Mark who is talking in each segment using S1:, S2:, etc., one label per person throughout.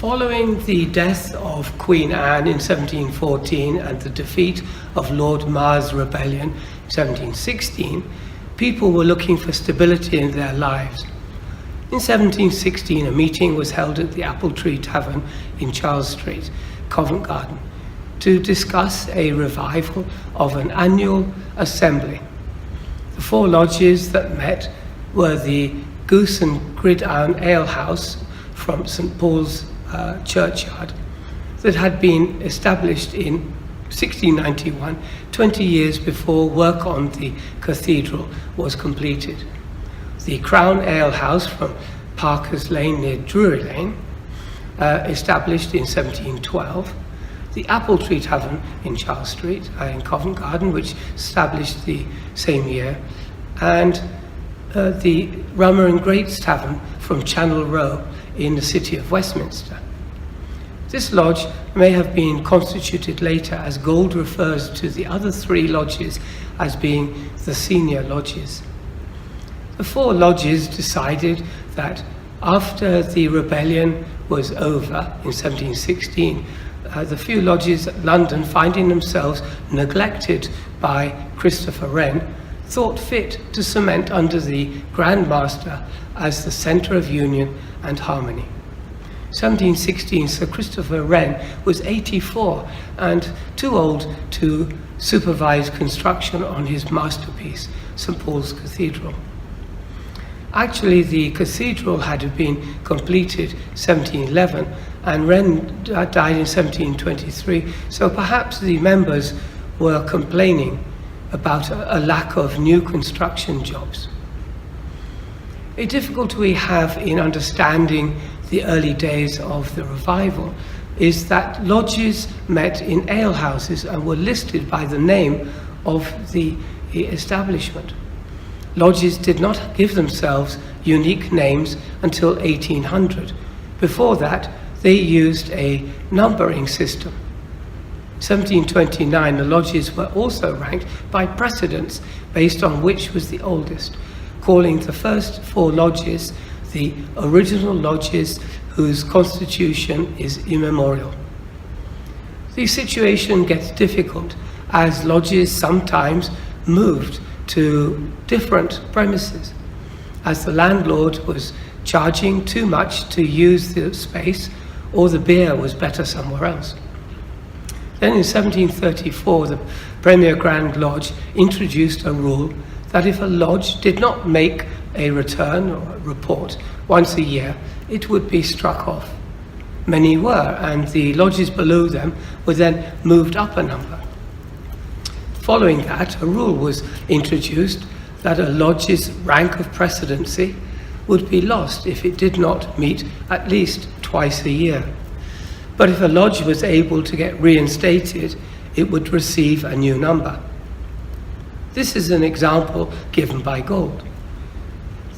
S1: Following the death of Queen Anne in 1714 and the defeat of Lord Mar's rebellion in 1716, people were looking for stability in their lives. In 1716, a meeting was held at the Apple Tree Tavern in Charles Street, Covent Garden, to discuss a revival of an annual assembly. The four lodges that met were the Goose and Gridiron Ale House from St Paul's Churchyard that had been established in 1691, 20 years before work on the cathedral was completed. The Crown Ale House from Parker's Lane near Drury Lane, established in 1712. The Apple Tree Tavern in Charles Street, in Covent Garden, which established the same year, and the Rummer and Greats Tavern from Channel Row in the city of Westminster. This lodge may have been constituted later, as Gold refers to the other three lodges as being the senior lodges. The four lodges decided that after the rebellion was over in 1716, the few lodges at London, finding themselves neglected by Christopher Wren, thought fit to cement under the Grand Master as the centre of union and harmony. 1716, Sir Christopher Wren was 84 and too old to supervise construction on his masterpiece, St Paul's Cathedral. Actually, the cathedral had been completed 1711 and Wren died in 1723, so perhaps the members were complaining about a lack of new construction jobs. A difficulty we have in understanding the early days of the revival is that lodges met in alehouses and were listed by the name of the establishment. Lodges did not give themselves unique names until 1800. Before that, they used a numbering system. 1729, the lodges were also ranked by precedence based on which was the oldest, calling the first four lodges the original lodges whose constitution is immemorial. The situation gets difficult as lodges sometimes moved to different premises, as the landlord was charging too much to use the space or the beer was better somewhere else. Then in 1734, the Premier Grand Lodge introduced a rule that if a lodge did not make a return or a report once a year, it would be struck off. Many were, and the lodges below them were then moved up a number. Following that, a rule was introduced that a lodge's rank of precedency would be lost if it did not meet at least twice a year. But if a lodge was able to get reinstated, it would receive a new number. This is an example given by Gold.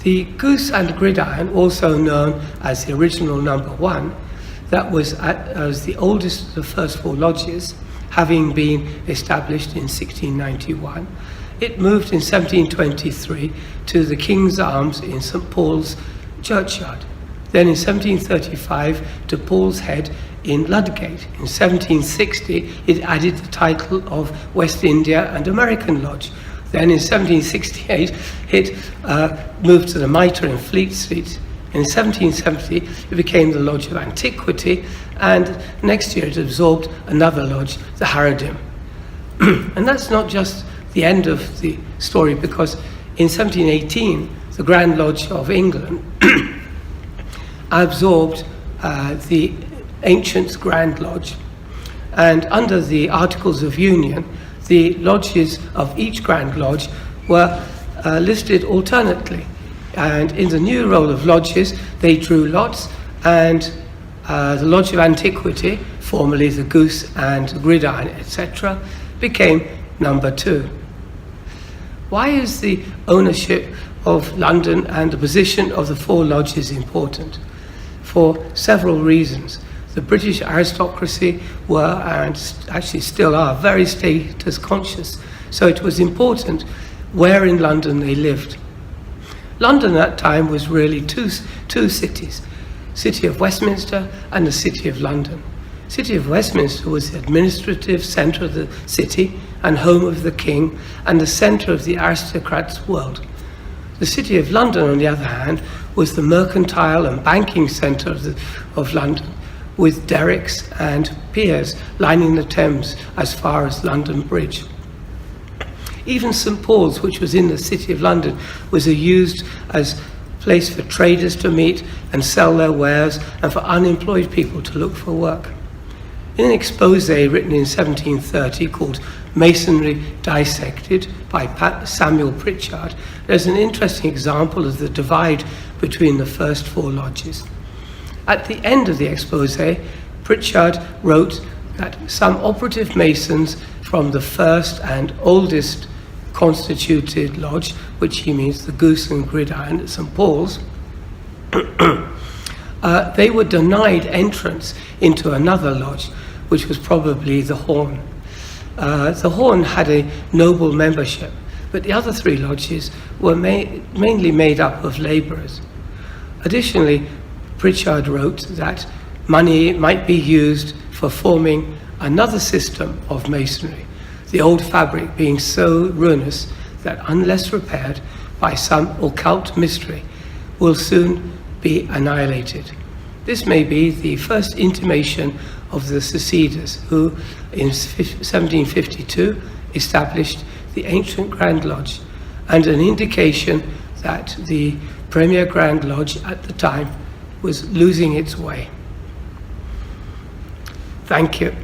S1: The Goose and Gridiron, also known as the original number 1, that was as the oldest of the first four lodges, having been established in 1691. It moved in 1723 to the King's Arms in St Paul's Churchyard. Then in 1735 to Paul's Head in Ludgate. In 1760 it added the title of West India and American Lodge. Then in 1768 it moved to the Mitre in Fleet Street. In 1770 it became the Lodge of Antiquity, and next year it absorbed another lodge, the Harrodim. And that's not just the end of the story, because in 1718 the Grand Lodge of England absorbed the ancient Grand Lodge, and under the Articles of Union the lodges of each Grand Lodge were listed alternately, and in the new roll of lodges they drew lots, and the Lodge of Antiquity, formerly the Goose and Gridiron, etc., became number 2. Why is the ownership of London and the position of the four lodges important? For several reasons. The British aristocracy were, and actually still are, very status conscious, so it was important where in London they lived. London at that time was really two cities. City of Westminster and the City of London. City of Westminster was the administrative centre of the city and home of the king and the centre of the aristocrats' world. The City of London, on the other hand, was the mercantile and banking centre of London, with derricks and piers lining the Thames as far as London Bridge. Even St Paul's, which was in the City of London, was used as a place for traders to meet and sell their wares and for unemployed people to look for work. In an expose written in 1730 called Masonry Dissected by Samuel Pritchard, there's an interesting example of the divide between the first four lodges. At the end of the expose, Pritchard wrote that some operative Masons from the first and oldest constituted lodge, which he means the Goose and Gridiron at St Paul's, they were denied entrance into another lodge, which was probably the Horn. The Horn had a noble membership, but the other three lodges were mainly made up of labourers. Additionally, Pritchard wrote that money might be used for forming another system of masonry, the old fabric being so ruinous that unless repaired by some occult mystery, will soon be annihilated. This may be the first intimation of the seceders who, in 1752, established the ancient Grand Lodge, and an indication that the Premier Grand Lodge at the time was losing its way. Thank you.